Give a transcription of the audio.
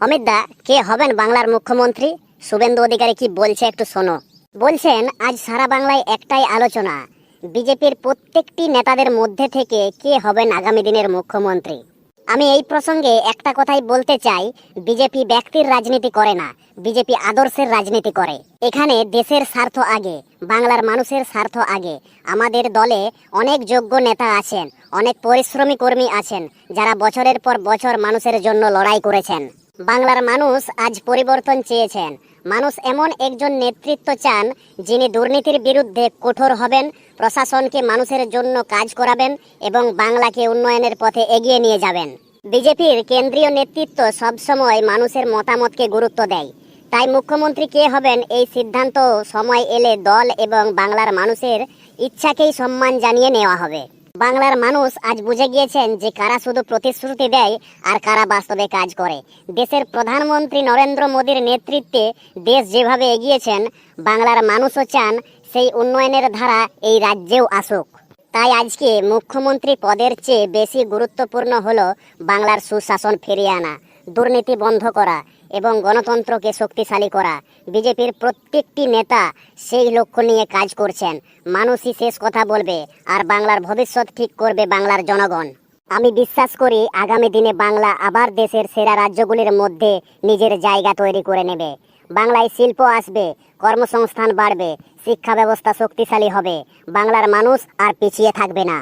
অমিত দা, কে হবেন বাংলার মুখ্যমন্ত্রী? শুভেন্দু অধিকারী কি বলছে একটু শোনো। বলছেন, আজ সারা বাংলায় একটাই আলোচনা, বিজেপির প্রত্যেকটি নেতাদের মধ্যে থেকে কে হবেন আগামী দিনের মুখ্যমন্ত্রী। আমি এই প্রসঙ্গে একটা কথাই বলতে চাই, বিজেপি ব্যক্তির রাজনীতি করে না, বিজেপি আদর্শের রাজনীতি করে। এখানে দেশের স্বার্থ আগে, বাংলার মানুষের স্বার্থ আগে। আমাদের দলে অনেক যোগ্য নেতা আছেন, অনেক পরিশ্রমী কর্মী আছেন, যারা বছরের পর বছর মানুষের জন্য লড়াই করেছেন। বাংলার মানুষ আজ পরিবর্তন চেয়েছেন। মানুষ এমন একজন নেতৃত্ব চান, যিনি দুর্নীতির বিরুদ্ধে কঠোর হবেন, প্রশাসনকে মানুষের জন্য কাজ করাবেন এবং বাংলাকে উন্নয়নের পথে এগিয়ে নিয়ে যাবেন। বিজেপির কেন্দ্রীয় নেতৃত্ব সবসময় মানুষের মতামতকে গুরুত্ব দেয়। তাই মুখ্যমন্ত্রী কে হবেন এই সিদ্ধান্ত সময় এলে দল এবং বাংলার মানুষের ইচ্ছাকেই সম্মান জানিয়ে নেওয়া হবে। বাংলার মানুষ আজ বুঝে গিয়েছেন যে কারা শুধু প্রতিশ্রুতি দেয় আর কারা বাস্তবে কাজ করে। দেশের প্রধানমন্ত্রী নরেন্দ্র মোদীর নেতৃত্বে দেশ যেভাবে এগিয়েছেন, বাংলার মানুষও চান সেই উন্নয়নের ধারা এই রাজ্যেও আসুক। তাই আজকে মুখ্যমন্ত্রী পদের চেয়ে বেশি গুরুত্বপূর্ণ হলো বাংলার সুশাসন ফিরিয়ে আনা, দুর্নীতি বন্ধ করা এবং গণতন্ত্রকে শক্তিশালী করা। বিজেপির প্রত্যেকটি নেতা সেই লক্ষ্য নিয়ে কাজ করছেন। মানুষই শেষ কথা বলবে, আর বাংলার ভবিষ্যৎ ঠিক করবে বাংলার জনগণ। আমি বিশ্বাস করি আগামী দিনে বাংলা আবার দেশের সেরা রাজ্যগুলির মধ্যে নিজের জায়গা তৈরি করে নেবে। বাংলায় শিল্প আসবে, কর্মসংস্থান বাড়বে, শিক্ষা ব্যবস্থা শক্তিশালী হবে, বাংলার মানুষ আর পিছিয়ে থাকবে না।